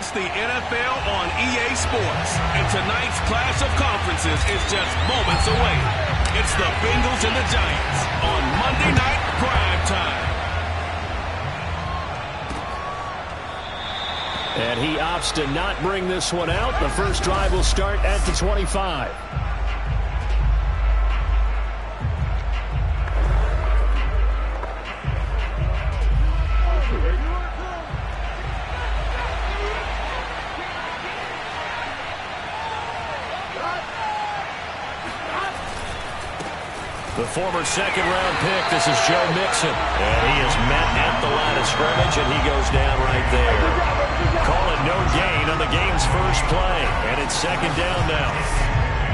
It's the NFL on EA Sports, and tonight's clash of conferences is just moments away. It's the Bengals and the Giants on Monday Night Prime Time. And he opts to not bring this one out. The first drive will start at the 25. The former second-round pick, this is Joe Mixon. And he is met at the line of scrimmage, and he goes down right there. Call it no gain on the game's first play, and it's second down now.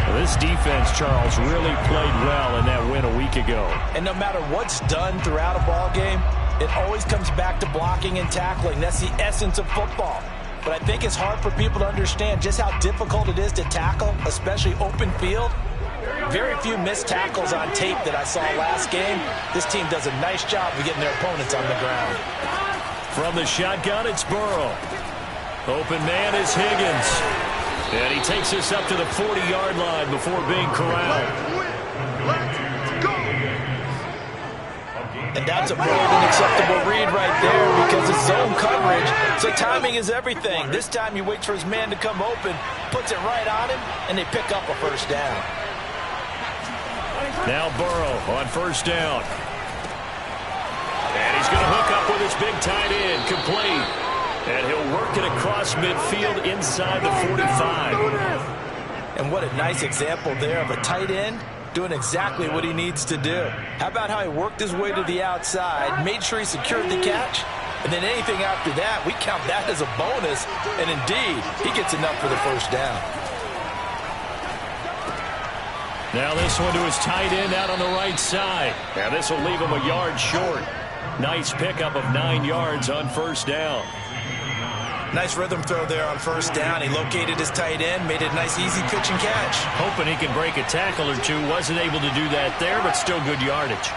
Well, this defense, Charles, really played well in that win a week ago. And no matter what's done throughout a ball game, it always comes back to blocking and tackling. That's the essence of football. But I think it's hard for people to understand just how difficult it is to tackle, especially open field. Very few missed tackles on tape that I saw last game. This team does a nice job of getting their opponents on the ground. From the shotgun, it's Burrow. Open man is Higgins. And he takes us up to the 40-yard line before being corralled. And that's a more than acceptable read right there because it's zone coverage. So timing is everything. This time he waits for his man to come open, puts it right on him, and they pick up a first down. Now Burrow on first down. And he's going to hook up with his big tight end, complete. And he'll work it across midfield inside the 45. And what a nice example there of a tight end doing exactly what he needs to do. How about how he worked his way to the outside, made sure he secured the catch, and then anything after that, we count that as a bonus. And indeed, he gets enough for the first down. Now this one to his tight end out on the right side. Now this will leave him a yard short. Nice pickup of 9 yards on first down. Nice rhythm throw there on first down. He located his tight end, made it a nice easy pitch and catch. Hoping he can break a tackle or two. Wasn't able to do that there, but still good yardage.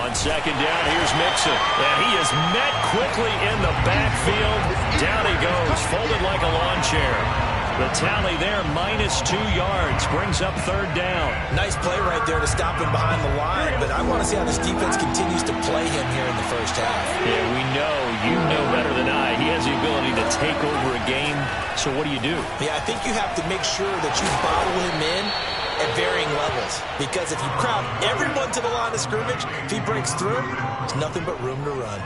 On second down, here's Mixon. And he is met quickly in the backfield. Down he goes, folded like a lawn chair. The tally there, -2 yards, brings up third down. Nice play right there to stop him behind the line, but I want to see how this defense continues to play him here in the first half. Yeah, we know, you know better than I, he has the ability to take over a game, so what do? Yeah, I think you have to make sure that you bottle him in at varying levels, because if you crowd everyone to the line of scrimmage, if he breaks through, there's nothing but room to run.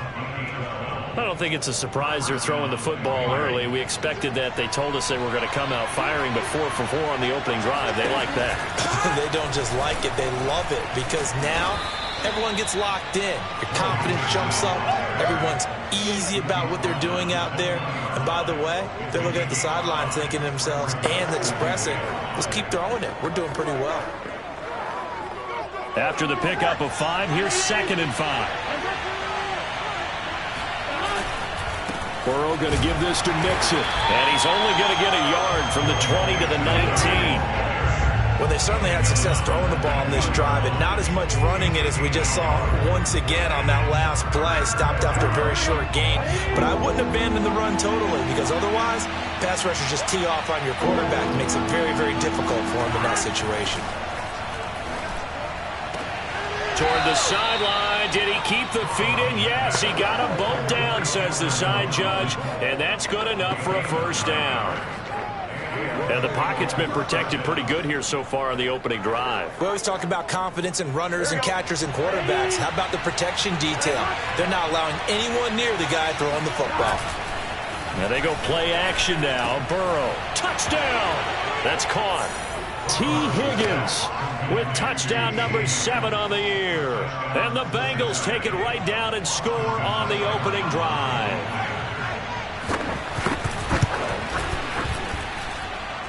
I don't think it's a surprise they're throwing the football early. We expected that. They told us they were going to come out firing, but 4 for 4 on the opening drive. They like that. They don't just like it, they love it, because now everyone gets locked in. Your confidence jumps up. Everyone's easy about what they're doing out there. And by the way, they're looking at the sidelines thinking to themselves and expressing, let's keep throwing it. We're doing pretty well. After the pickup of 5, here's 2nd and 5. Burrow going to give this to Mixon. And he's only going to get a yard from the 20 to the 19. Well, they certainly had success throwing the ball in this drive, and not as much running it as we just saw once again on that last play. Stopped after a very short gain. But I wouldn't abandon the run totally, because otherwise, pass rushers just tee off on your quarterback. Makes it very, very difficult for him in that situation. Toward the sideline. Did he keep the feet in? Yes, he got them both down, says the side judge. And that's good enough for a first down. And the pocket's been protected pretty good here so far on the opening drive. We always talk about confidence in runners and catchers and quarterbacks. How about the protection detail? They're not allowing anyone near the guy throwing the football. Now they go play action now. Burrow. Touchdown. That's caught. T. Higgins with touchdown number 7 on the year. And the Bengals take it right down and score on the opening drive.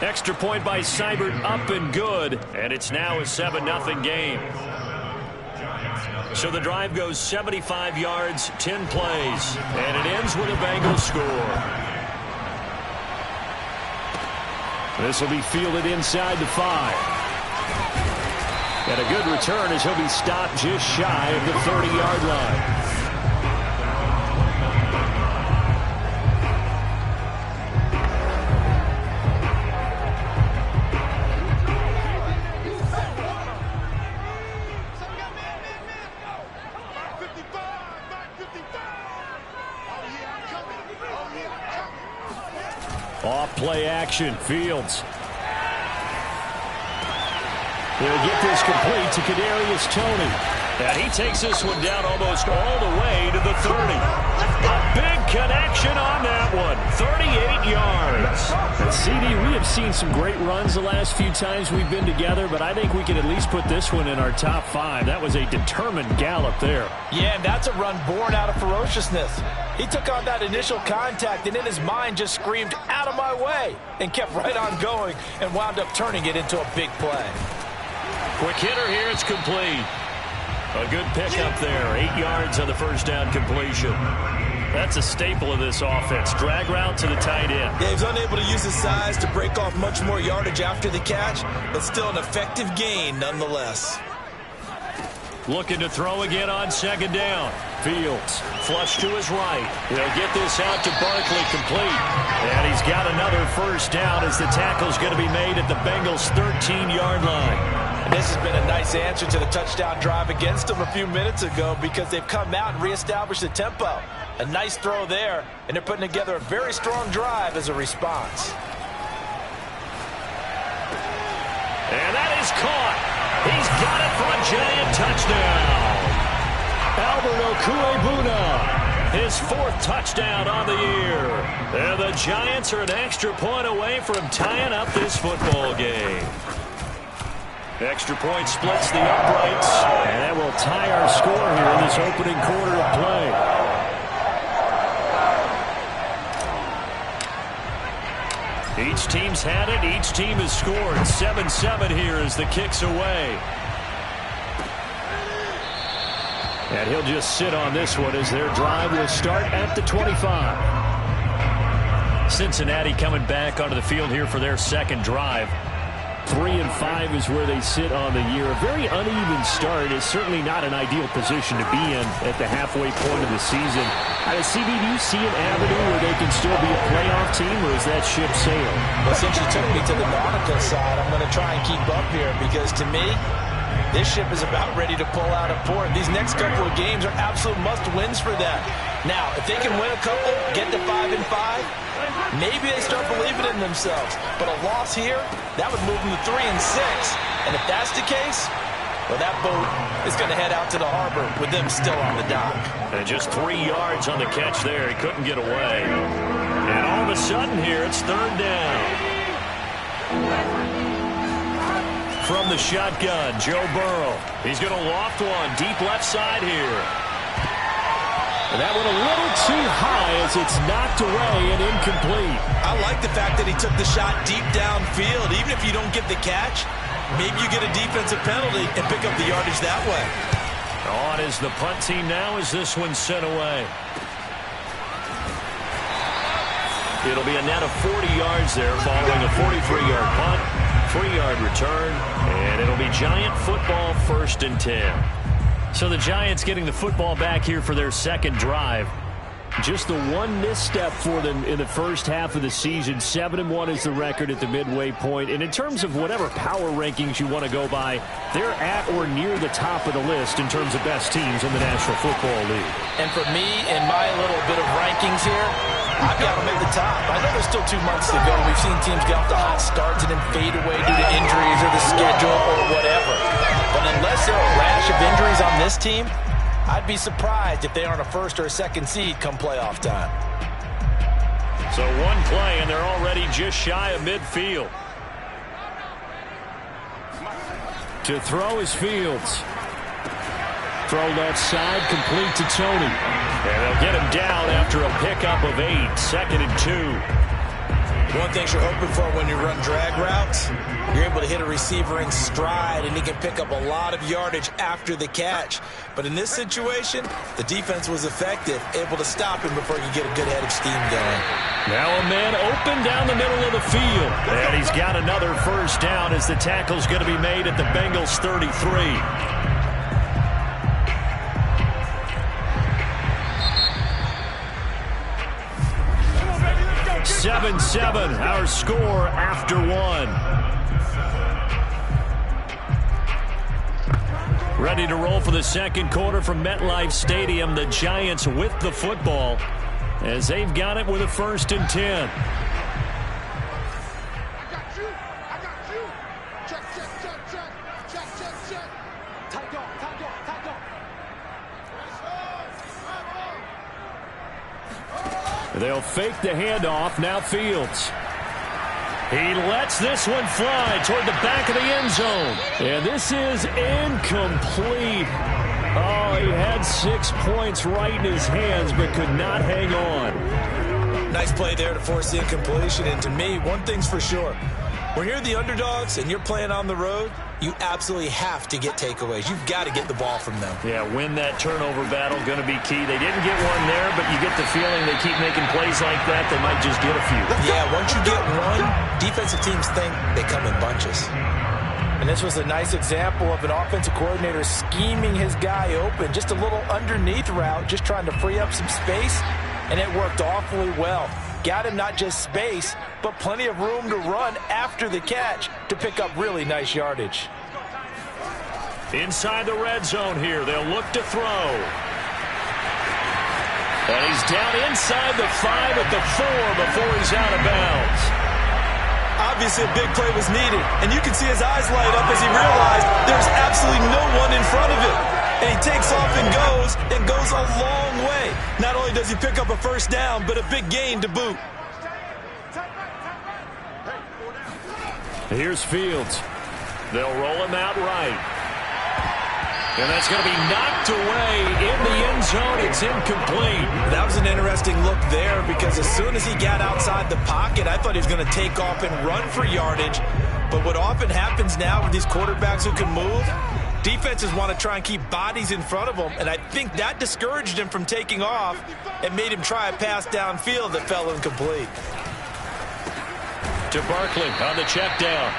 Extra point by Seibert, up and good. And it's now a 7-0 game. So the drive goes 75 yards, 10 plays. And it ends with a Bengals score. This will be fielded inside the 5. And a good return as he'll be stopped just shy of the 30-yard line. play action. Fields. They'll get this complete to Kadarius Toney. And he takes this one down almost all the way to the 30. A big connection on that one. 38 yards. And CD, we have seen some great runs the last few times we've been together, but I think we can at least put this one in our top 5. That was a determined gallop there. Yeah, and that's a run born out of ferociousness. He took on that initial contact and in his mind just screamed, "Out of my way," and kept right on going and wound up turning it into a big play. Quick hitter here, it's complete. A good pickup there, 8 yards on the first down completion. That's a staple of this offense. Drag route to the tight end. Yeah, he's unable to use his size to break off much more yardage after the catch, but still an effective gain nonetheless. Looking to throw again on second down. Fields, flush to his right. He'll get this out to Barkley, complete. And he's got another first down as the tackle's going to be made at the Bengals' 13-yard line. And this has been a nice answer to the touchdown drive against them a few minutes ago because they've come out and reestablished the tempo. A nice throw there, and they're putting together a very strong drive as a response. And that is caught. He's got it for a giant touchdown. Albert Okuebuna, his 4th touchdown on the year. And the Giants are an extra point away from tying up this football game. Extra point splits the uprights. And that will tie our score here in this opening quarter of play. Each team's had it. Each team has scored. 7-7 here as the kick's away. And he'll just sit on this one as their drive will start at the 25. Cincinnati coming back onto the field here for their second drive. 3-5 is where they sit on the year. A very uneven start is certainly not an ideal position to be in at the halfway point of the season. CB, do you see an avenue where they can still be a playoff team, or is that ship sailed? Well, since you took me to the nautical side, I'm going to try and keep up here because to me, this ship is about ready to pull out of port. These next couple of games are absolute must-wins for them. Now, if they can win a couple, get to 5-5, maybe they start believing in themselves. But a loss here, that would move them to 3-6. And if that's the case, well, that boat is going to head out to the harbor with them still on the dock. And just 3 yards on the catch there. He couldn't get away. And all of a sudden here, it's 3rd down. From the shotgun, Joe Burrow. He's going to loft one deep left side here. And that one a little too high as it's knocked away and incomplete. I like the fact that he took the shot deep downfield. Even if you don't get the catch, maybe you get a defensive penalty and pick up the yardage that way. On is the punt team now as this one's sent away. It'll be a net of 40 yards there following a 43-yard punt, 3-yard return, and it'll be Giant football 1st and 10. So the Giants getting the football back here for their second drive. Just the one misstep for them in the first half of the season. 7-1 is the record at the midway point. And in terms of whatever power rankings you want to go by, they're at or near the top of the list in terms of best teams in the National Football League. And for me, in my little bit of rankings here, I've got them at the top. I know there's still 2 months to go. We've seen teams get off to hot starts and then fade away due to injuries or the schedule or whatever. But unless there are a rash of injuries on this team, I'd be surprised if they aren't a 1st or a 2nd seed come playoff time. So one play, and they're already just shy of midfield. To throw is Fields. Throw left side, complete to Toney. And they'll get him down after a pickup of 8, 2nd and 2. One thing you're hoping for when you run drag routes, you're able to hit a receiver in stride, and he can pick up a lot of yardage after the catch. But in this situation, the defense was effective, able to stop him before you get a good head of steam going. Now a man open down the middle of the field. And he's got another first down as the tackle's going to be made at the Bengals' 33. 7-7, our score after 1. Ready to roll for the second quarter from MetLife Stadium. The Giants with the football as they've got it with a 1st and 10. They'll fake the handoff. Now Fields. He lets this one fly toward the back of the end zone. And this is incomplete. Oh, he had 6 points right in his hands, but could not hang on. Nice play there to force the incompletion. And to me, one thing's for sure. When you're the underdogs and you're playing on the road, you absolutely have to get takeaways. You've got to get the ball from them. Yeah, win that turnover battle, going to be key. They didn't get one there, but you get the feeling they keep making plays like that, they might just get a few. Yeah, once you get one, defensive teams think they come in bunches. And this was a nice example of an offensive coordinator scheming his guy open. Just a little underneath route, just trying to free up some space, and it worked awfully well. Got him not just space, but plenty of room to run after the catch to pick up really nice yardage. Inside the red zone here, they'll look to throw. And he's down inside the 5 at the 4 before he's out of bounds. Obviously, a big play was needed, and you can see his eyes light up as he realized there's absolutely no one in front of him. And he takes off and goes a long way. Not only does he pick up a first down, but a big gain to boot. Here's Fields. They'll roll him out right. And that's going to be knocked away in the end zone. It's incomplete. That was an interesting look there because as soon as he got outside the pocket, I thought he was going to take off and run for yardage. But what often happens now with these quarterbacks who can move, defenses want to try and keep bodies in front of them, and I think that discouraged him from taking off and made him try a pass downfield that fell incomplete. To Barkley on the check down.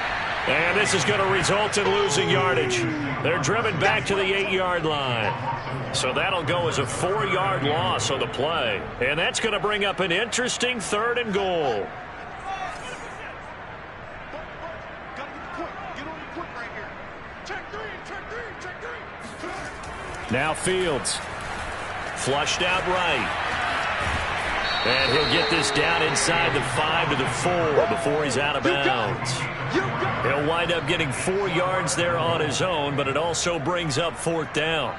And this is going to result in losing yardage. They're driven back to the 8-yard line. So that'll go as a 4-yard loss on the play. And that's going to bring up an interesting 3rd and goal. Now Fields. Flushed out right. And he'll get this down inside the 5 to the 4 before he's out of bounds. He'll wind up getting 4 yards there on his own, but it also brings up 4th down.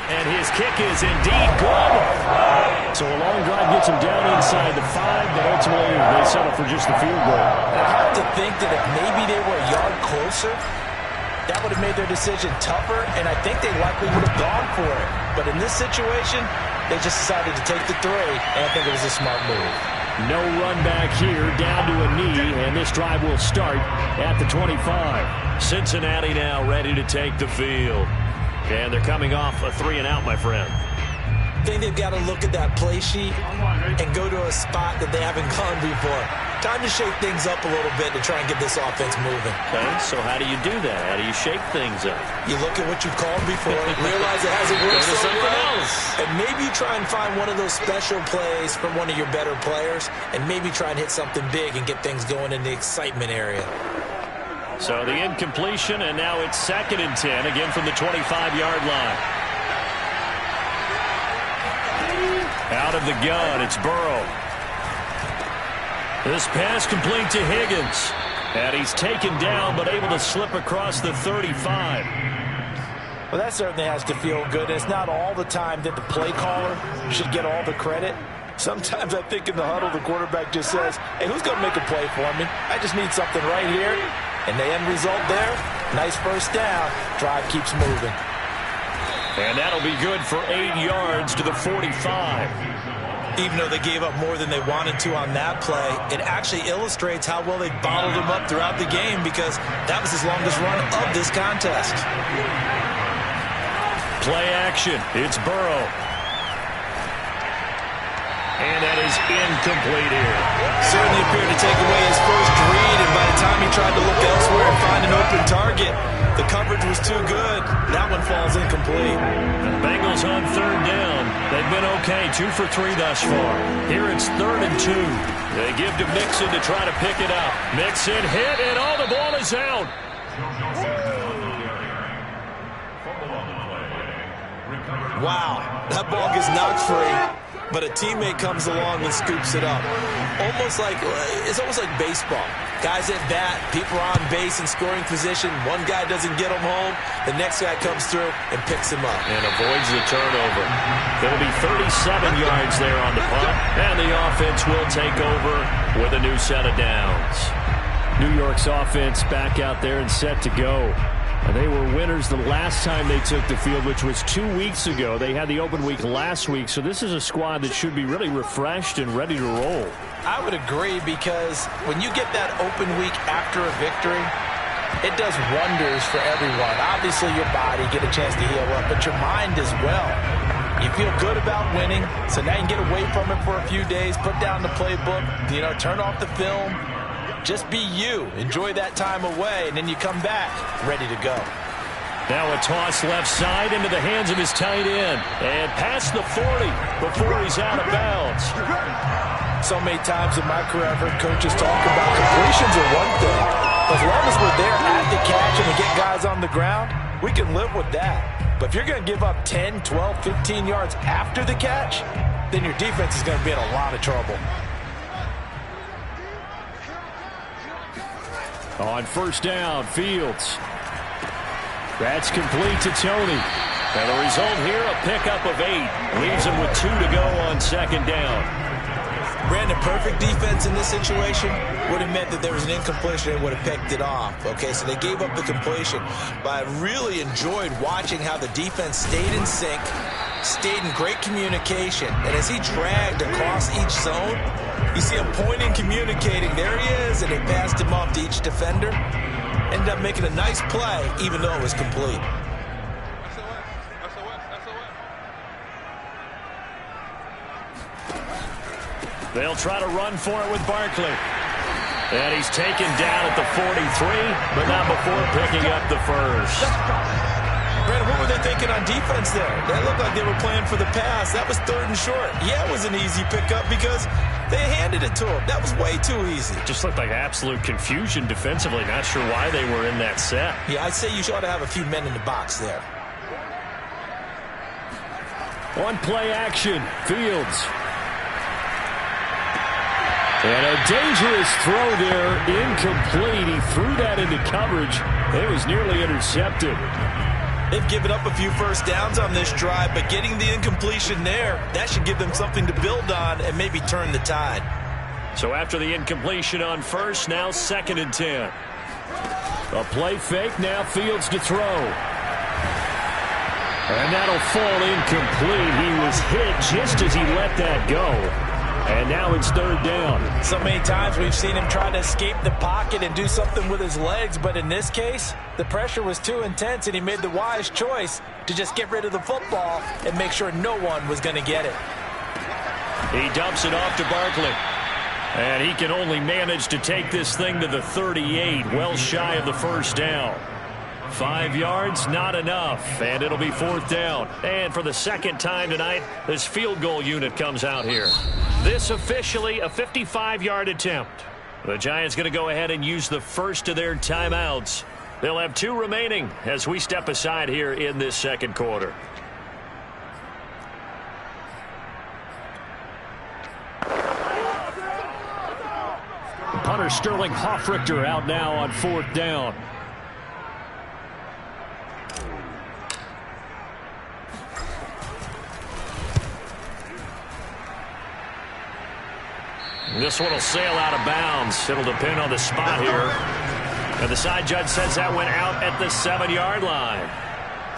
And his kick is indeed good. So a long drive gets him down inside the 5, but ultimately they settle for just the field goal. I have to think that if maybe they were a yard closer, that would have made their decision tougher, and I think they likely would have gone for it. But in this situation, they just decided to take the 3, and I think it was a smart move. No run back here, down to a knee, and this drive will start at the 25. Cincinnati now ready to take the field. And they're coming off a 3-and-out, my friend. I think they've got to look at that play sheet and go to a spot that they haven't gone before. Time to shake things up a little bit to try and get this offense moving. Okay, so how do you do that? How do you shake things up? You look at what you've called before, realize it hasn't worked so well, and maybe you try and find one of those special plays from one of your better players, and maybe try and hit something big and get things going in the excitement area. So the incompletion, and now it's 2nd and 10, again from the 25-yard line. Out of the gun, it's Burrow. This pass complete to Higgins. And he's taken down, but able to slip across the 35. Well, that certainly has to feel good. It's not all the time that the play caller should get all the credit. Sometimes I think in the huddle, the quarterback just says, hey, who's going to make a play for me? I just need something right here. And the end result there, nice first down. Drive keeps moving. And that'll be good for 8 yards to the 45. Even though they gave up more than they wanted to on that play, it actually illustrates how well they bottled him up throughout the game because that was his longest run of this contest. Play action. It's Burrow. And that is incomplete here. Certainly appeared to take away his first read, and by the time he tried to look elsewhere and find an open target, the coverage was too good. That one falls incomplete. The Bengals on 3rd down. They've been okay, 2 for 3 thus far. Here it's 3rd and 2. They give to Mixon to try to pick it up. Mixon hit, and all the ball is out. Wow, that ball gets knocked free, but a teammate comes along and scoops it up. It's almost like baseball. Guys at bat, people are on base in scoring position. One guy doesn't get him home. The next guy comes through and picks him up. And avoids the turnover. It'll be 37 yards there on the punt. And the offense will take over with a new set of downs. New York's offense back out there and set to go. They were winners the last time they took the field, which was 2 weeks ago. They had the open week last week, so this is a squad that should be really refreshed and ready to roll. I would agree, because when you get that open week after a victory, it does wonders for everyone. Obviously, your body get a chance to heal up, but your mind as well. You feel good about winning, so now you can get away from it for a few days, put down the playbook, turn off the film. Just be you. Enjoy that time away, and then you come back ready to go. Now a toss left side into the hands of his tight end. And past the 40 before he's out of bounds. So many times in my career, I've heard coaches talk about completions are one thing. As long as we're there at the catch and we get guys on the ground, we can live with that. But if you're going to give up 10, 12, 15 yards after the catch, then your defense is going to be in a lot of trouble. On first down, Fields. That's complete to Tony. And the result here, a pickup of 8. Leaves him with 2 to go on second down. Brandon, perfect defense in this situation would have meant that there was an incompletion and would have picked it off. Okay, so they gave up the completion. But I really enjoyed watching how the defense stayed in sync, stayed in great communication. And as he dragged across each zone, you see him pointing, communicating. There he is, and they passed him off to each defender. Ended up making a nice play, even though it was complete. They'll try to run for it with Barkley. And he's taken down at the 43, but not before picking up the first. Brandon, what were they thinking on defense there? That looked like they were playing for the pass. That was 3rd and short. Yeah, it was an easy pickup because they handed it to him. That was way too easy. Just looked like absolute confusion defensively. Not sure why they were in that set. Yeah, I'd say you ought to have a few men in the box there. On play action, Fields. And a dangerous throw there, incomplete. He threw that into coverage. It was nearly intercepted. They've given up a few first downs on this drive, but getting the incompletion there, that should give them something to build on and maybe turn the tide. So after the incompletion on first, now 2nd and 10. A play fake, now Fields to throw. And that'll fall incomplete. He was hit just as he let that go. And now it's 3rd down. So many times we've seen him try to escape the pocket and do something with his legs, but in this case, the pressure was too intense, and he made the wise choice to just get rid of the football and make sure no one was going to get it. He dumps it off to Barkley. And he can only manage to take this thing to the 38, well shy of the first down. 5 yards, not enough, and it'll be 4th down. And for the second time tonight, this field goal unit comes out here. This officially a 55-yard attempt. The Giants going to go ahead and use the first of their timeouts. They'll have 2 remaining as we step aside here in this second quarter. Punter Sterling Hoffrichter out now on 4th down. This one will sail out of bounds. It'll depend on the spot here. And the side judge says that went out at the 7-yard line.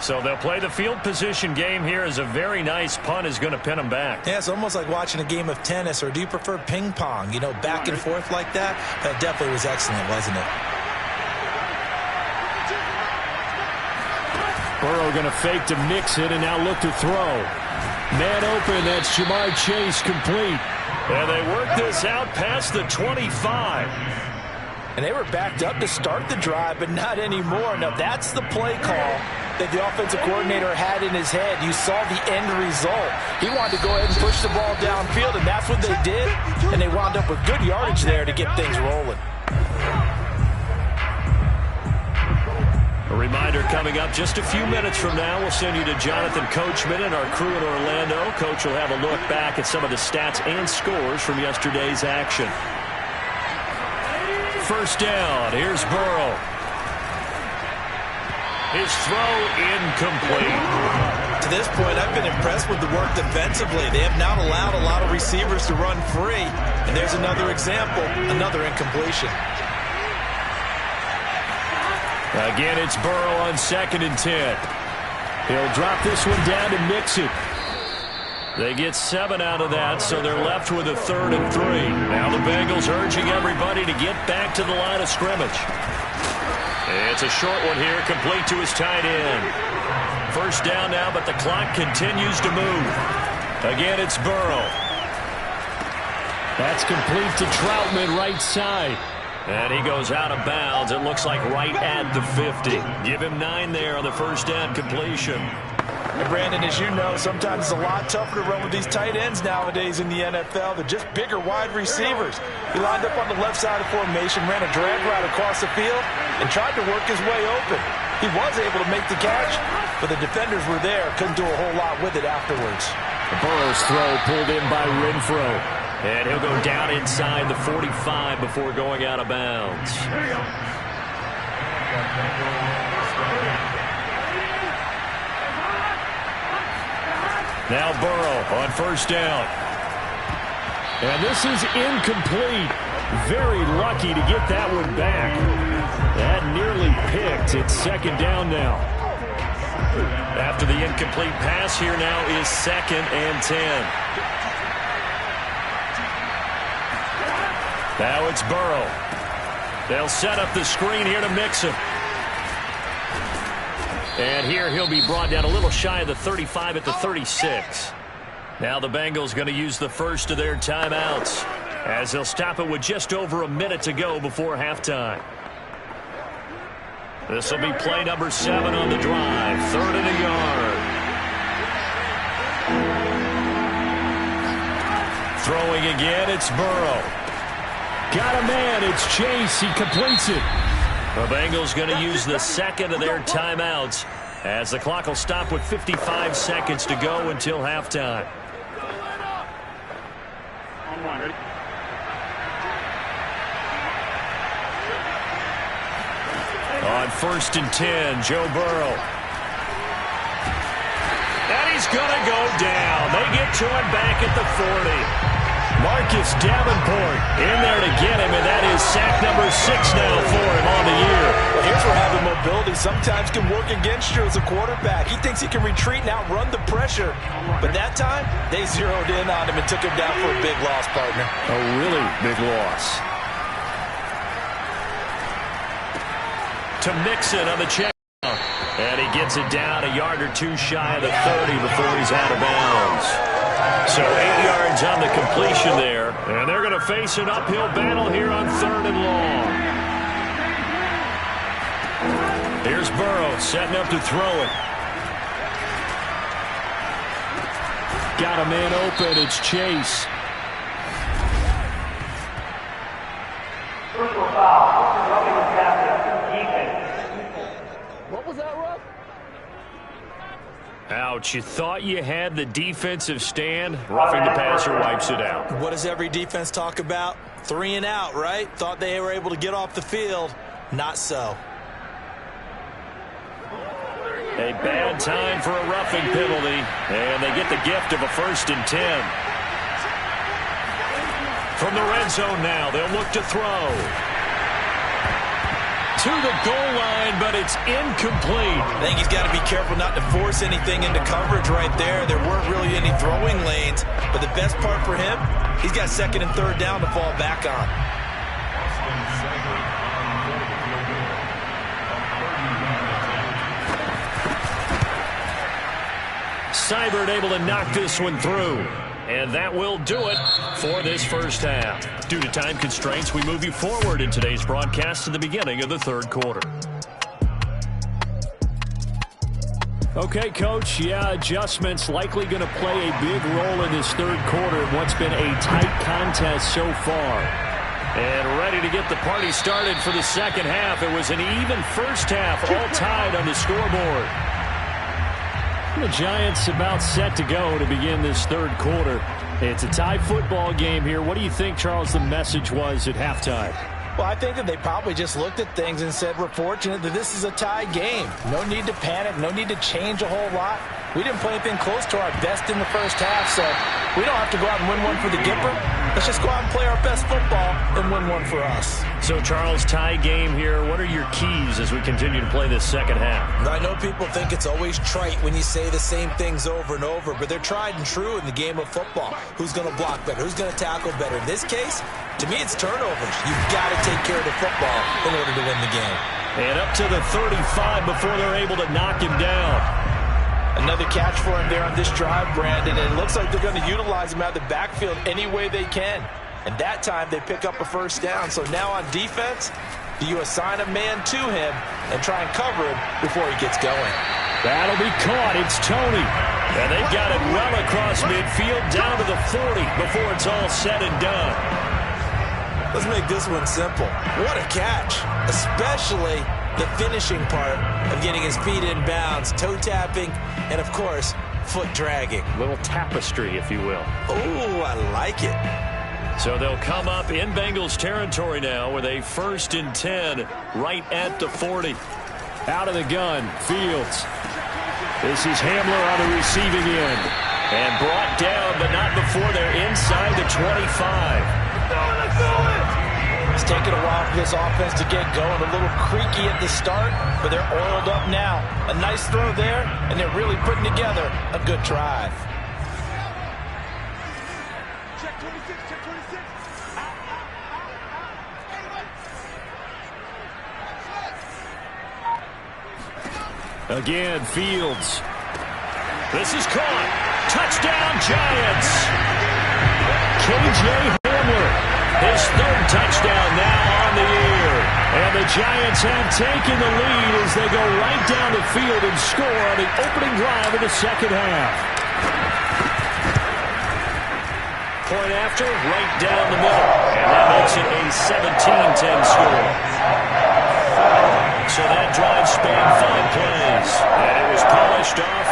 So they'll play the field position game here as a very nice punt is going to pin them back. Yeah, it's almost like watching a game of tennis, or do you prefer ping pong? You know, back and forth like that? That definitely was excellent, wasn't it? Burrow going to fake to mix it and now look to throw. Man open, that's Jamar Chase, complete. And they work this out past the 25. And they were backed up to start the drive, but not anymore. Now, that's the play call that the offensive coordinator had in his head. You saw the end result. He wanted to go ahead and push the ball downfield, and that's what they did. And they wound up with good yardage there to get things rolling. A reminder coming up just a few minutes from now, we'll send you to Jonathan Coachman and our crew in Orlando. Coach will have a look back at some of the stats and scores from yesterday's action. First down, here's Burrow. His throw incomplete. To this point, I've been impressed with the work defensively. They have not allowed a lot of receivers to run free. And there's another example, another incompletion. Again, it's Burrow on 2nd and 10. He'll drop this one down to Mixon. They get 7 out of that, so they're left with a 3rd and 3. Now the Bengals urging everybody to get back to the line of scrimmage. It's a short one here, complete to his tight end. First down now, but the clock continues to move. Again, it's Burrow. That's complete to Troutman, right side. And he goes out of bounds. It looks like right at the 50. Give him 9 there on the first down completion. And Brandon, as you know, sometimes it's a lot tougher to run with these tight ends nowadays in the NFL. They're just bigger wide receivers. He lined up on the left side of formation, ran a drag route across the field, and tried to work his way open. He was able to make the catch, but the defenders were there. Couldn't do a whole lot with it afterwards. Burrow's throw pulled in by Renfro. And he'll go down inside the 45 before going out of bounds. Now Burrow on first down. And this is incomplete. Very lucky to get that one back. That nearly picked. It's 2nd down now. After the incomplete pass, here now is 2nd and 10. Now it's Burrow. They'll set up the screen here to Mixon. And here he'll be brought down a little shy of the 35 at the 36. Now the Bengals going to use the first of their timeouts, as they'll stop it with just over a minute to go before halftime. This will be play number 7 on the drive. 3rd and a yard. Throwing again, it's Burrow. Got a man, it's Chase, he completes it. The Bengals going to use the 2nd of their timeouts, as the clock will stop with 55 seconds to go until halftime. On 1st and 10, Joe Burrow. And he's going to go down. They get to him back at the 40. Marcus Davenport in there to get him, and that is sack number 6 now for him on the year. Well, here's where having mobility sometimes can work against you as a quarterback. He thinks he can retreat and outrun the pressure. But that time, they zeroed in on him and took him down for a big loss, partner. A really big loss. To Mixon on the check. And he gets it down a yard or 2 shy of the 30 before he's out of bounds. So 8 yards on the completion there. And they're going to face an uphill battle here on 3rd and long. Here's Burrow setting up to throw it. Got a man open. It's Chase. Personal foul. Roughing the passer. Defense. What was that, Ruff? Ouch, you thought you had the defensive stand. Roughing the passer wipes it out. What does every defense talk about? 3 and out, right? Thought they were able to get off the field. Not so. A bad time for a roughing penalty, and they get the gift of a 1st and 10. From the red zone now, they'll look to throw. To the goal line, but it's incomplete. I think he's got to be careful not to force anything into coverage right there. There weren't really any throwing lanes, but the best part for him, he's got 2nd and 3rd down to fall back on. Seibert able to knock this one through. And that will do it for this first half. Due to time constraints, we move you forward in today's broadcast to the beginning of the 3rd quarter. Okay, Coach, adjustments likely going to play a big role in this 3rd quarter in what's been a tight contest so far. And ready to get the party started for the second half. It was an even first half, all tied on the scoreboard. The Giants about set to go to begin this third quarter. It's a tie football game here. What do you think, Charles, the message was at halftime? Well, I think that they probably just looked at things and said, we're fortunate that this is a tie game. No need to panic. No need to change a whole lot. We didn't play anything close to our best in the first half, so we don't have to go out and win one for the Gipper. Let's just go out and play our best football and win one for us. So, Charles, tie game here. What are your keys as we continue to play this second half? I know people think it's always trite when you say the same things over and over, but they're tried and true in the game of football. Who's going to block better? Who's going to tackle better? In this case, to me, it's turnovers. You've got to take care of the football in order to win the game. And up to the 35 before they're able to knock him down. Another catch for him there on this drive, Brandon, and it looks like they're going to utilize him out of the backfield any way they can. And that time, they pick up a first down. So now on defense, do you assign a man to him and try and cover him before he gets going? That'll be caught. It's Tony. And they've got it well across midfield down to the 40 before it's all said and done. Let's make this one simple. What a catch, especially the finishing part of getting his feet in bounds, toe tapping, and of course, foot dragging. Little tapestry, if you will. Oh, I like it. So they'll come up in Bengals territory now with a 1st and 10 right at the 40. Out of the gun, Fields. This is Hamler on the receiving end. And brought down, but not before they're inside the 25. It's taken a while for this offense to get going. A little creaky at the start, but they're oiled up now. A nice throw there, and they're really putting together a good drive. Check 26, check 26. Again, Fields. This is caught. Touchdown, Giants. KJ Hamler, his 3rd touchdown now on the year. And the Giants have taken the lead as they go right down the field and score on the opening drive of the second half. Point after, right down the middle. And that makes it a 17-10 score. So that drive spanned 5 plays. And it was polished off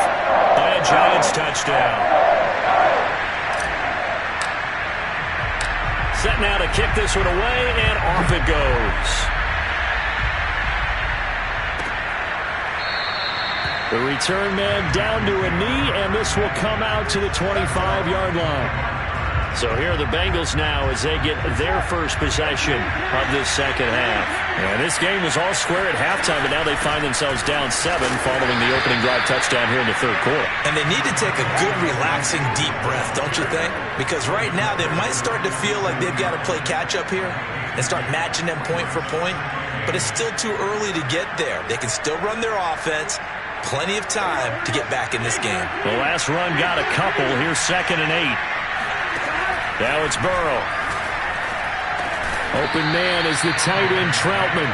by a Giants touchdown. Set now to kick this one away, and off it goes. The return man down to a knee, and this will come out to the 25-yard line. So here are the Bengals now as they get their first possession of this second half. And this game was all square at halftime, but now they find themselves down 7 following the opening drive touchdown here in the third quarter. And they need to take a good, relaxing, deep breath, don't you think? Because right now they might start to feel like they've got to play catch-up here and start matching them point for point. But it's still too early to get there. They can still run their offense. Plenty of time to get back in this game. The last run got a couple. Here's 2nd and 8. Now it's Burrow. Open man is the tight end, Troutman.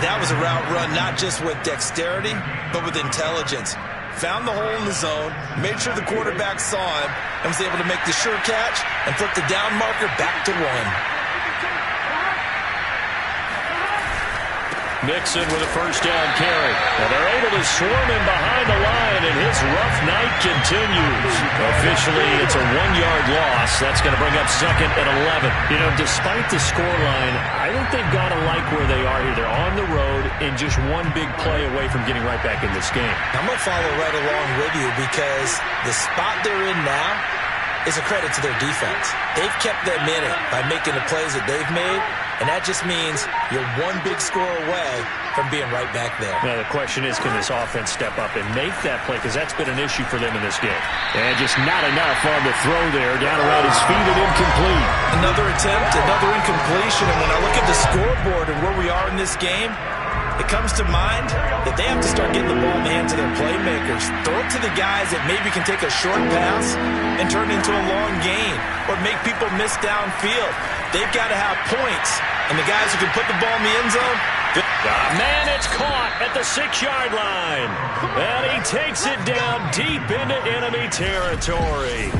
That was a route run not just with dexterity, but with intelligence. Found the hole in the zone, made sure the quarterback saw him, and was able to make the sure catch and flip the down marker back to 1. Mixon with a first down carry. And they're able to swarm him behind the line, and his rough night continues. Officially, it's a 1-yard loss. That's going to bring up 2nd and 11. You know, despite the scoreline, I think they've got to like where they are here. They're on the road and just one big play away from getting right back in this game. I'm going to follow right along with you because the spot they're in now is a credit to their defense. They've kept them in it by making the plays that they've made. And that just means you're one big score away from being right back there. Now, the question is, can this offense step up and make that play? Because that's been an issue for them in this game. And just not enough on the throw there. Down around his feet and incomplete. Another attempt, another incompletion. And when I look at the scoreboard and where we are in this game, it comes to mind that they have to start getting the ball in the hands of their playmakers. Throw it to the guys that maybe can take a short pass and turn it into a long gain or make people miss downfield. They've got to have points. And the guys who can put the ball in the end zone. Man, it's caught at the 6-yard line. And he takes it down deep into enemy territory.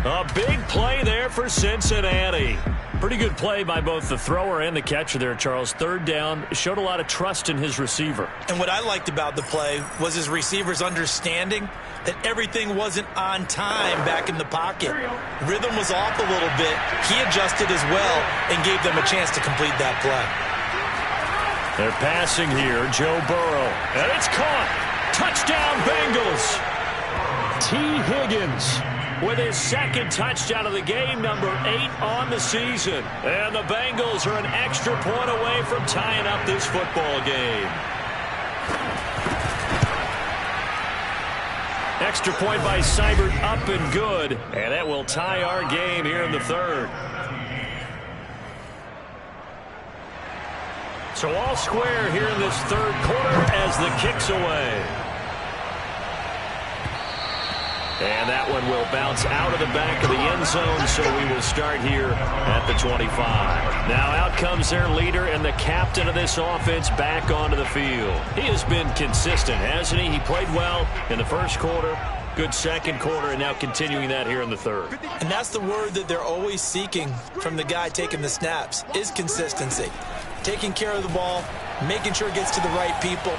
A big play there for Cincinnati. Pretty good play by both the thrower and the catcher there, Charles. Third down, showed a lot of trust in his receiver. And what I liked about the play was his receiver's understanding that everything wasn't on time back in the pocket. Rhythm was off a little bit. He adjusted as well and gave them a chance to complete that play. They're passing here, Joe Burrow. And it's caught. Touchdown, Bengals. T. Higgins with his second touchdown of the game, number 8 on the season. And the Bengals are an extra point away from tying up this football game. Extra point by Seibert, up and good. And that will tie our game here in the third. So all square here in this third quarter as the kick's away. And that one will bounce out of the back of the end zone, so we will start here at the 25. Now out comes their leader and the captain of this offense back onto the field. He has been consistent, hasn't he? He played well in the first quarter, good second quarter, and now continuing that here in the third. And that's the word that they're always seeking from the guy taking the snaps, is consistency. Taking care of the ball, making sure it gets to the right people,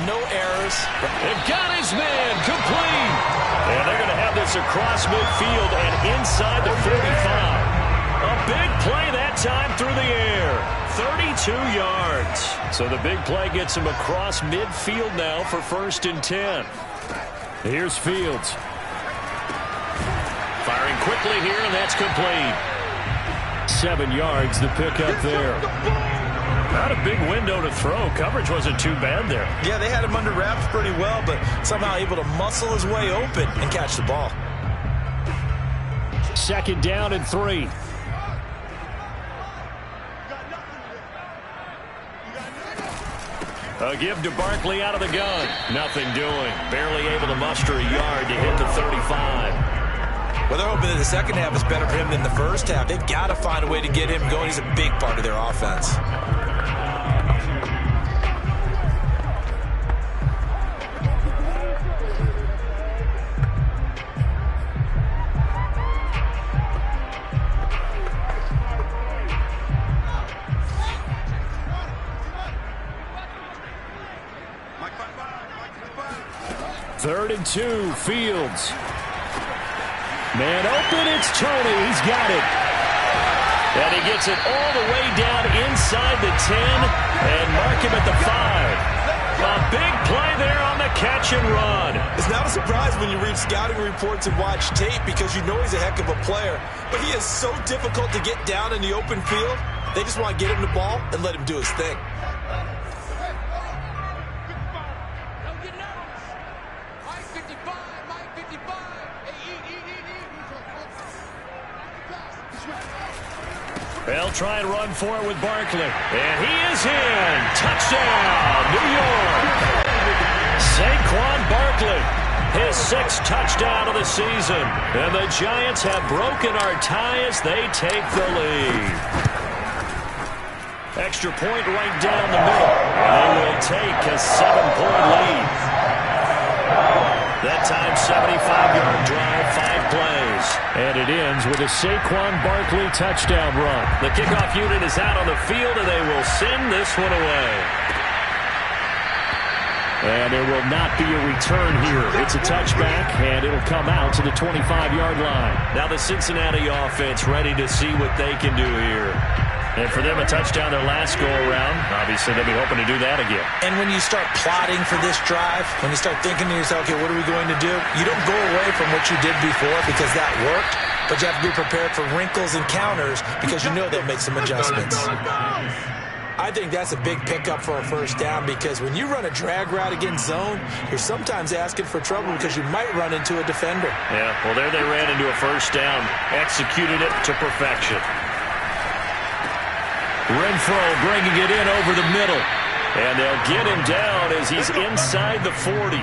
no errors. They've got his man complete. And they're going to have this across midfield and inside the 45. A big play that time through the air. 32 yards. So the big play gets him across midfield now for 1st and 10. Here's Fields. Firing quickly here, and that's complete. 7 yards, the pickup there. Not a big window to throw. Coverage wasn't too bad there. Yeah, they had him under wraps pretty well, but somehow able to muscle his way open and catch the ball. 2nd down and 3. A give to Barkley out of the gun. Nothing doing. Barely able to muster a yard to hit the 35. Well, they're hoping that the second half is better for him than the first half. They've got to find a way to get him going. He's a big part of their offense. Third and 2, Fields. Man open, it's Tony. He's got it. And he gets it all the way down inside the 10 and mark him at the 5. A big play there on the catch and run. It's not a surprise when you read scouting reports and watch tape because you know he's a heck of a player. But he is so difficult to get down in the open field. They just want to get him the ball and let him do his thing. They'll try and run for it with Barkley. And he is in. Touchdown, New York. Saquon Barkley, his 6th touchdown of the season. And the Giants have broken our tie as they take the lead. Extra point right down the middle. They will take a 7-point lead. That time, 75-yard drive, 5 plays. And it ends with a Saquon Barkley touchdown run. The kickoff unit is out on the field, and they will send this one away. And there will not be a return here. It's a touchback, and it'll come out to the 25-yard line. Now the Cincinnati offense ready to see what they can do here. And for them, a touchdown their last go-around. Obviously, they'll be hoping to do that again. And when you start plotting for this drive, when you start thinking to yourself, okay, what are we going to do? You don't go away from what you did before because that worked, but you have to be prepared for wrinkles and counters because you know they'll make some adjustments. I think that's a big pickup for a 1st down because when you run a drag route against zone, you're sometimes asking for trouble because you might run into a defender. Yeah, well, there they ran into a 1st down, executed it to perfection. Renfro bringing it in over the middle. And they'll get him down as he's inside the 40.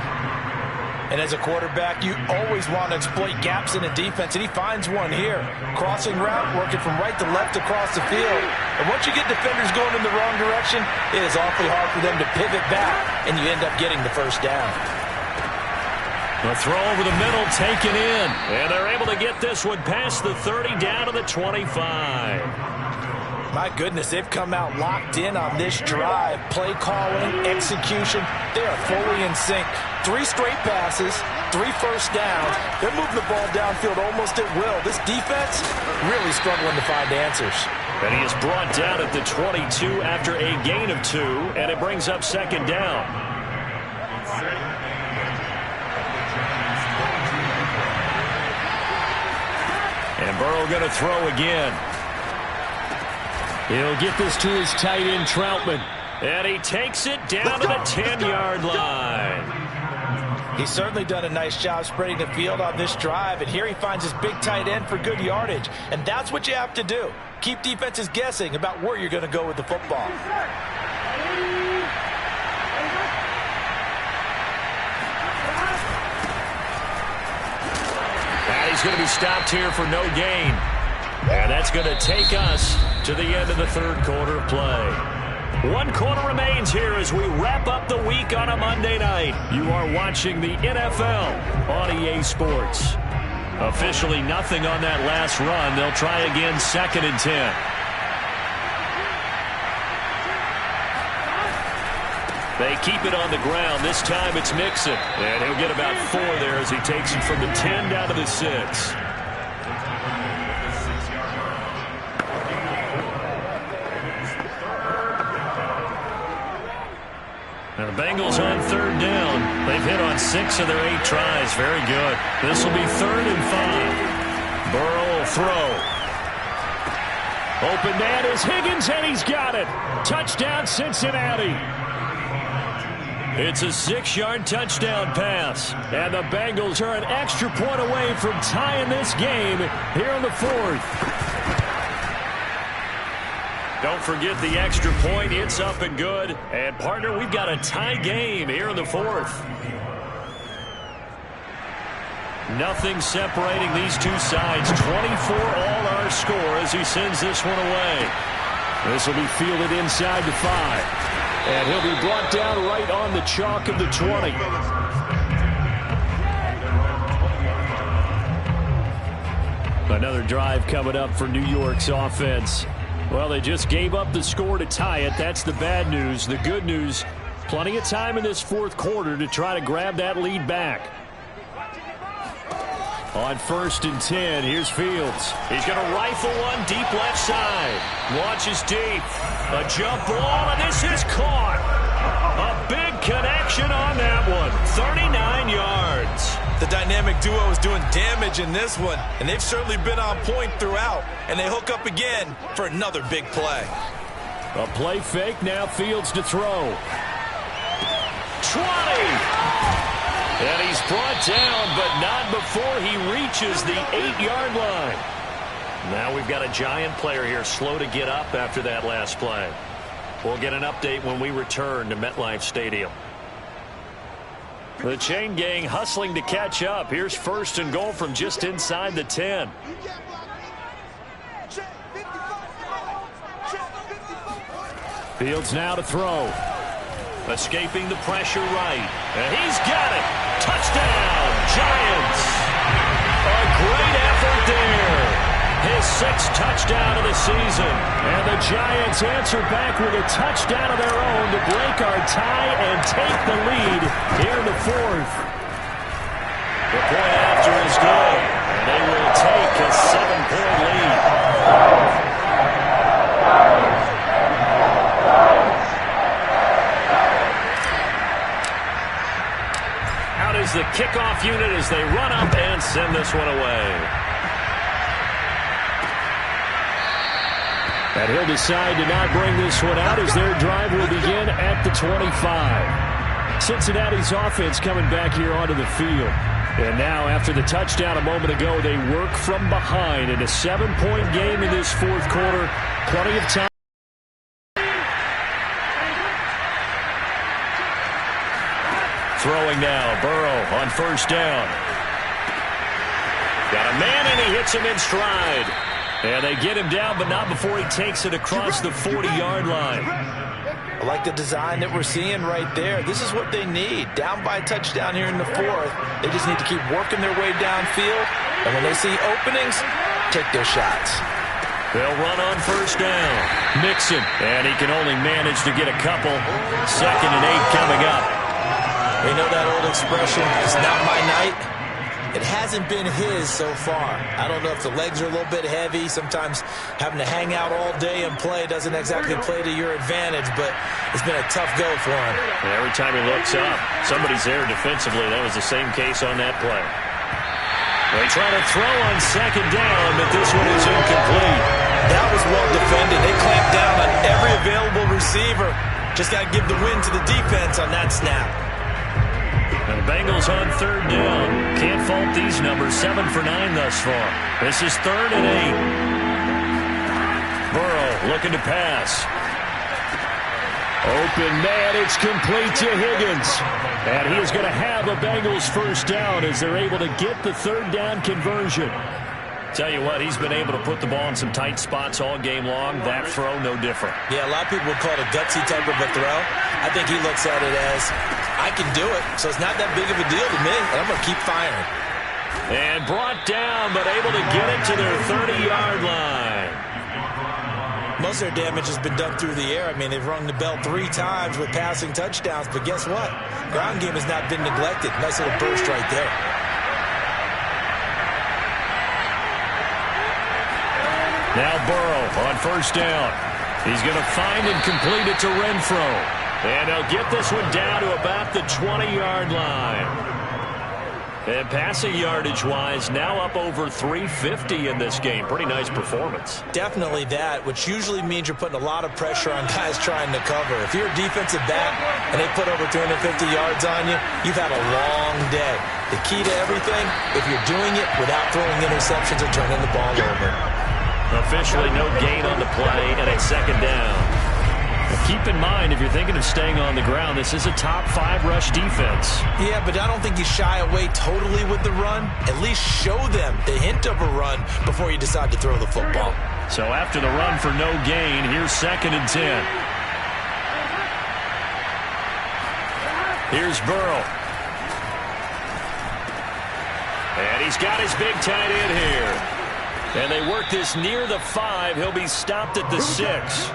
And as a quarterback, you always want to exploit gaps in a defense, and he finds one here. Crossing route, working from right to left across the field. And once you get defenders going in the wrong direction, it is awfully hard for them to pivot back, and you end up getting the 1st down. The throw over the middle taken in. And they're able to get this one past the 30 down to the 25. My goodness, they've come out locked in on this drive. Play calling, execution, they are fully in sync. 3 straight passes, 3 first downs. They're moving the ball downfield almost at will. This defense really struggling to find answers. And he is brought down at the 22 after a gain of 2, and it brings up second down. And Burrow going to throw again. He'll get this to his tight end, Troutman. And he takes it down to the 10-yard line. He's certainly done a nice job spreading the field on this drive, and here he finds his big tight end for good yardage. And that's what you have to do. Keep defenses guessing about where you're going to go with the football. And he's going to be stopped here for no gain. And that's going to take us to the end of the third quarter of play. 1 quarter remains here as we wrap up the week on a Monday night. You are watching the NFL on EA Sports. Officially nothing on that last run. They'll try again 2nd and 10. They keep it on the ground. This time it's Mixon. And he'll get about 4 there as he takes it from the 10 down to the 6. Now the Bengals on 3rd down. They've hit on 6 of their 8 tries. Very good. This will be 3rd and 5. Burrow will throw. Open man is Higgins, and he's got it. Touchdown, Cincinnati. It's a 6-yard touchdown pass. And the Bengals are an extra point away from tying this game here in the 4th. Don't forget the extra point. It's up and good. And, partner, we've got a tie game here in the 4th. Nothing separating these two sides. 24 all our score as he sends this one away. This will be fielded inside the 5. And he'll be brought down right on the chalk of the 20. Another drive coming up for New York's offense. Well, they just gave up the score to tie it. That's the bad news. The good news, plenty of time in this 4th quarter to try to grab that lead back. On 1st and 10, here's Fields. He's going to rifle one deep left side. Launches deep. A jump ball, and this is caught. A big connection on that one. 39 yards. The dynamic duo is doing damage in this one, and they've certainly been on point throughout, and they hook up again for another big play. A play fake, now Fields to throw. 20! And he's brought down, but not before he reaches the 8-yard line. Now we've got a giant player here, slow to get up after that last play. We'll get an update when we return to MetLife Stadium. The chain gang hustling to catch up. Here's 1st and goal from just inside the 10. Fields now to throw. Escaping the pressure right. And he's got it. Touchdown, Giants. A great effort there. His 6th touchdown of the season. And the Giants answer back with a touchdown of their own to break our tie and take the lead here in the 4th. The point after is good. And they will take a 7-point lead. Out is the kickoff unit as they run up and send this one away. And he'll decide to not bring this one out as their drive will begin at the 25. Cincinnati's offense coming back here onto the field. And now, after the touchdown a moment ago, they work from behind in a 7-point game in this 4th quarter. Plenty of time. Throwing now, Burrow on 1st down. Got a man, and he hits him in stride. And they get him down, but not before he takes it across the 40-yard line. I like the design that we're seeing right there. This is what they need. Down by a touchdown here in the fourth. They just need to keep working their way downfield. And when they see openings, take their shots. They'll run on first down. Mixon, and he can only manage to get a couple. 2nd and 8 coming up. You know that old expression, it's not my night? It hasn't been his so far. I don't know if the legs are a little bit heavy. Sometimes having to hang out all day and play doesn't exactly play to your advantage, but it's been a tough go for him. And every time he looks up, somebody's there defensively. That was the same case on that play. They try to throw on 2nd down, but this one is incomplete. That was well defended. They clamped down on every available receiver. Just got to give the win to the defense on that snap. And the Bengals on 3rd down. Can't fault these numbers. 7 for 9 thus far. This is 3rd and 8. Burrow looking to pass. Open man, it's complete to Higgins. And he is going to have a Bengals first down as they're able to get the 3rd down conversion. Tell you what, he's been able to put the ball in some tight spots all game long. That throw, no different. Yeah, a lot of people would call it a gutsy type of a throw. I think he looks at it as, I can do it, so it's not that big of a deal to me, and I'm going to keep firing. And brought down, but able to get it to their 30-yard line. Most of their damage has been done through the air. I mean, they've rung the bell 3 times with passing touchdowns, but guess what? Ground game has not been neglected. Nice little burst right there. Now Burrow on first down. He's going to find and complete it to Renfro. And they'll get this one down to about the 20-yard line. And passing yardage-wise, now up over 350 in this game. Pretty nice performance. Definitely that, which usually means you're putting a lot of pressure on guys trying to cover. If you're a defensive back and they put over 350 yards on you, you've had a long day. The key to everything, if you're doing it without throwing interceptions or turning the ball over. Officially no gain on the play, and it's 2nd down. Now keep in mind, if you're thinking of staying on the ground, this is a top 5 rush defense. Yeah, but I don't think you shy away totally with the run. At least show them the hint of a run before you decide to throw the football. So after the run for no gain, here's 2nd and 10. Here's Burrow. And he's got his big tight end here. And they work this near the 5. He'll be stopped at the 6.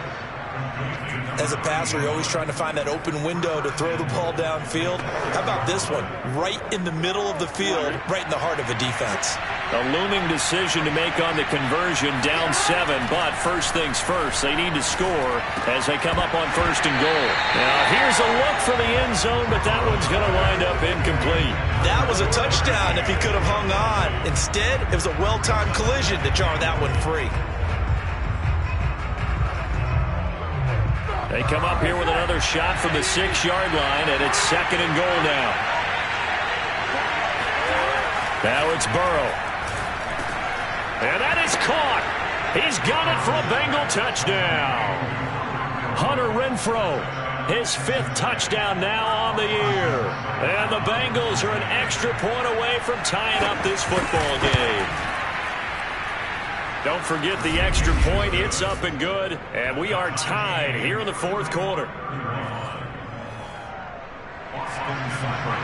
As a passer, you're always trying to find that open window to throw the ball downfield. How about this one? Right in the middle of the field, right in the heart of a defense. A looming decision to make on the conversion, down 7. But first things first, they need to score as they come up on 1st and goal. Now here's a look for the end zone, but that one's going to wind up incomplete. That was a touchdown if he could have hung on. Instead, it was a well-timed collision to jar that one free. They come up here with another shot from the 6-yard line, and it's 2nd and goal now. Now it's Burrow. And that is caught. He's got it for a Bengal touchdown. Hunter Renfro, his 5th touchdown now on the year. And the Bengals are an extra point away from tying up this football game. Don't forget the extra point. It's up and good. And we are tied here in the 4th quarter.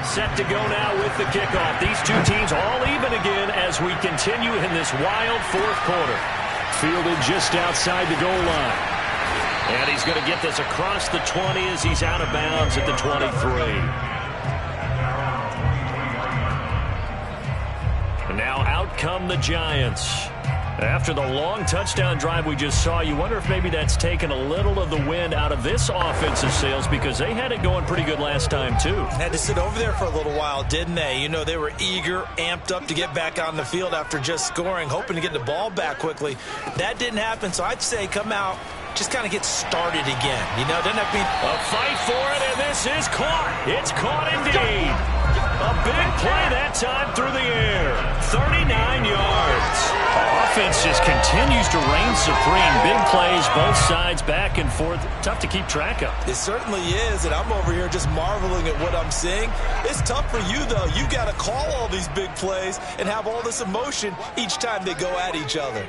Set to go now with the kickoff. These two teams all even again as we continue in this wild 4th quarter. Fielded just outside the goal line. And he's going to get this across the 20 as he's out of bounds at the 23. And now out come the Giants. After the long touchdown drive we just saw, you wonder if maybe that's taken a little of the wind out of this offensive sails because they had it going pretty good last time, too. Had to sit over there for a little while, didn't they? You know, they were eager, amped up to get back on the field after just scoring, hoping to get the ball back quickly. That didn't happen, so I'd say come out, just kind of get started again. You know, doesn't have to be a fight for it, and this is caught. It's caught indeed. A big play that time through the air. 39 yards. Offense just continues to reign supreme. Big plays, both sides, back and forth. Tough to keep track of. It certainly is, and I'm over here just marveling at what I'm seeing. It's tough for you, though. You got to call all these big plays and have all this emotion each time they go at each other.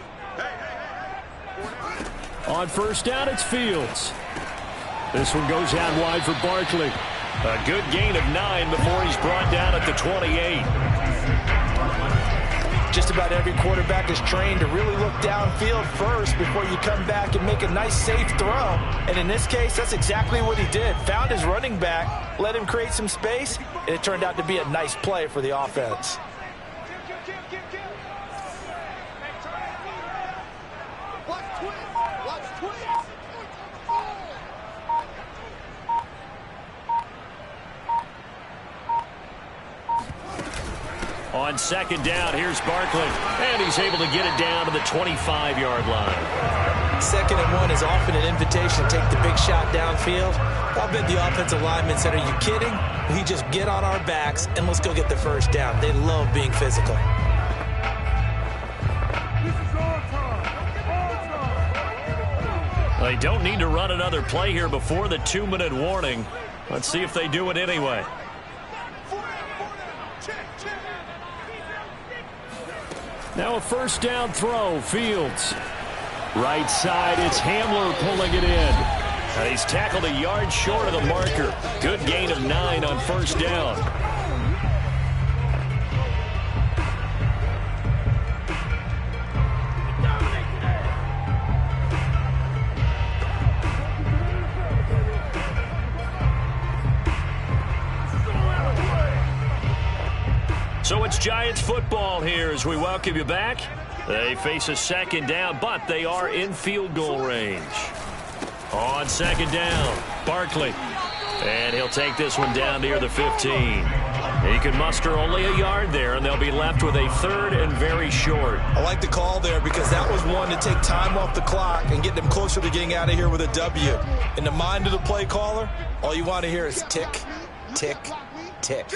On first down, it's Fields. This one goes out wide for Barkley. A good gain of 9 before he's brought down at the 28. Just about every quarterback is trained to really look downfield first before you come back and make a nice, safe throw. And in this case, that's exactly what he did. Found his running back, let him create some space, and it turned out to be a nice play for the offense. On second down, here's Barkley, and he's able to get it down to the 25-yard line. 2nd and 1 is often an invitation to take the big shot downfield. I bet the offensive linemen said, are you kidding? We just get on our backs and let's go get the first down. They love being physical. They don't need to run another play here before the 2-minute warning. Let's see if they do it anyway. Now a first down throw, Fields. Right side, it's Hamler pulling it in. And he's tackled a yard short of the marker. Good gain of 9 on first down. So it's Giants football here as we welcome you back. They face a second down, but they are in field goal range. On second down, Barkley. And he'll take this one down near the 15. He can muster only a yard there, and they'll be left with a 3rd and very short. I like the call there because that was one to take time off the clock and get them closer to getting out of here with a W. In the mind of the play caller, all you want to hear is tick, tick, tick.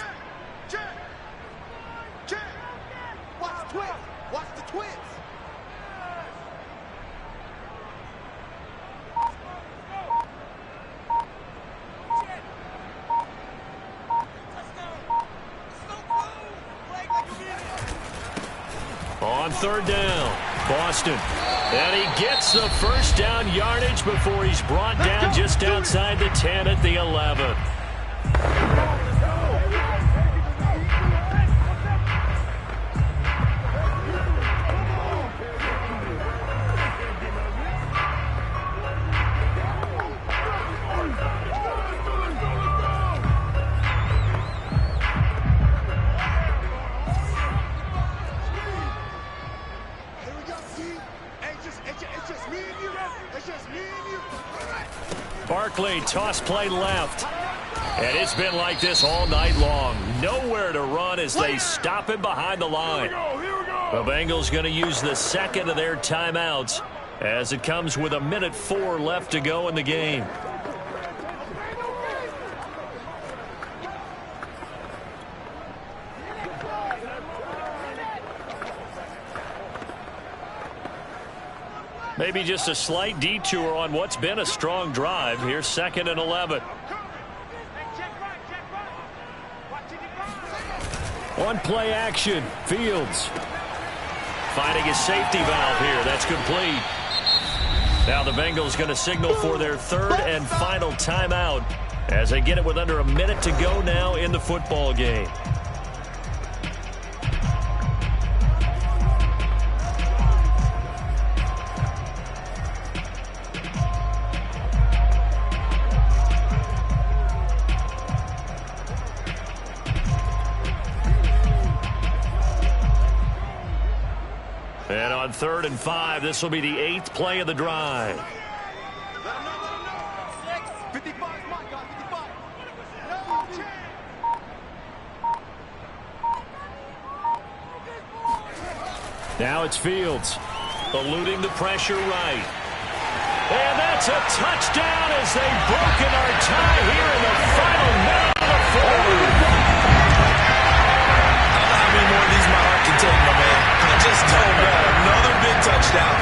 Watch the twins. On 3rd down, Boston. And he gets the first down yardage before he's brought down just outside the 10 at the 11. Barkley, toss play left. And it's been like this all night long. Nowhere to run as they stop him behind the line. The Bengals going to use the 2nd of their timeouts as it comes with 1:04 left to go in the game. Maybe just a slight detour on what's been a strong drive. Here's 2nd and 11. One play action, Fields. Finding his safety valve here. That's complete. Now the Bengals going to signal for their 3rd and final timeout as they get it with under a minute to go now in the football game. And on 3rd and 5, this will be the 8th play of the drive. Now it's Fields. Eluding the pressure right. And that's a touchdown as they've broken our tie here in the final minute of the 4th. How many more of these my heart can take, my man? I just don't know. Another big touchdown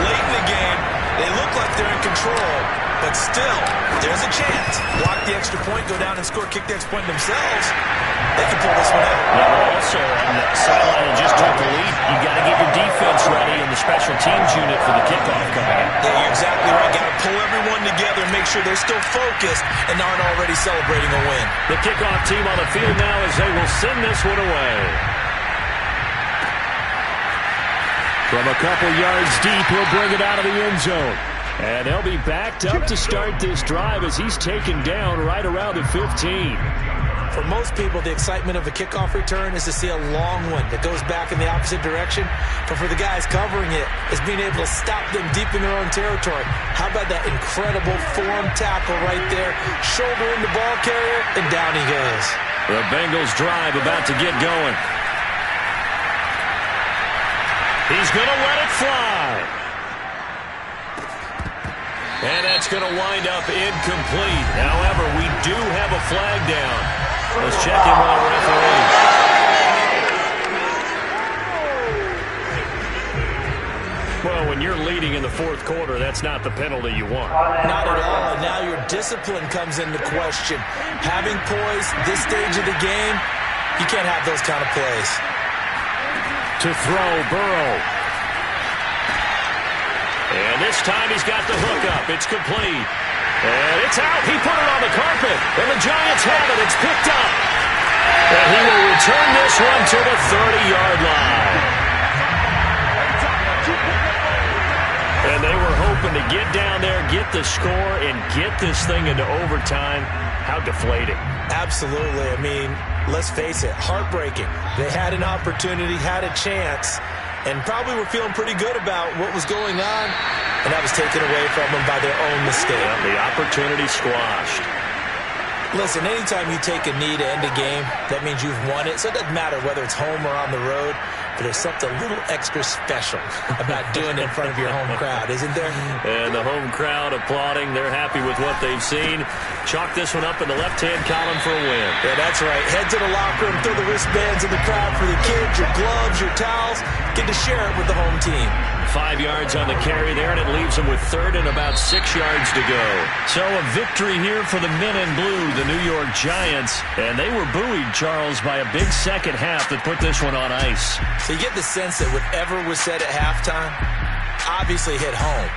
late in the game. They look like they're in control, but still, there's a chance. Block the extra point, go down and score, kick the extra point themselves. They can pull this one out. Yeah, also on the sideline and just took the lead. You got to get your defense ready in the special teams unit for the kickoff coming up. Yeah, you're exactly right. Got to pull everyone together and make sure they're still focused and aren't already celebrating a win. The kickoff team on the field now as they will send this one away. From a couple yards deep, he'll bring it out of the end zone. And they'll be backed up to start this drive as he's taken down right around the 15. For most people, the excitement of a kickoff return is to see a long one that goes back in the opposite direction. But for the guys covering it, is being able to stop them deep in their own territory. How about that incredible form tackle right there? Shoulder in the ball carrier, and down he goes. The Bengals drive about to get going. He's going to let it fly. And that's going to wind up incomplete. However, we do have a flag down. Let's check in with our referee. Well, when you're leading in the fourth quarter, that's not the penalty you want. Not at all. And now your discipline comes into question. Having poise this stage of the game, you can't have those kind of plays. To throw, Burrow. And this time he's got the hook up. It's complete. And it's out. He put it on the carpet. And the Giants have it. It's picked up. And he will return this one to the 30-yard line. And they were hoping to get down there, get the score, and get this thing into overtime. How deflating. Absolutely. I mean, let's face it, heartbreaking. They had an opportunity, had a chance, and probably were feeling pretty good about what was going on, and that was taken away from them by their own mistake. Yeah, the opportunity squashed. Listen, anytime you take a knee to end a game, that means you've won it. So it doesn't matter whether it's home or on the road, but there's something a little extra special about doing it in front of your home crowd, isn't there? And the home crowd applauding. They're happy with what they've seen. Chalk this one up in the left-hand column for a win. Yeah, that's right. Head to the locker room, throw the wristbands in the crowd for the kids, your gloves, your towels. Get to share it with the home team. 5 yards on the carry there, and it leaves them with third and about 6 yards to go. So a victory here for the men in blue, the New York Giants. And they were buoyed, Charles, by a big second half that put this one on ice. So you get the sense that whatever was said at halftime obviously hit home.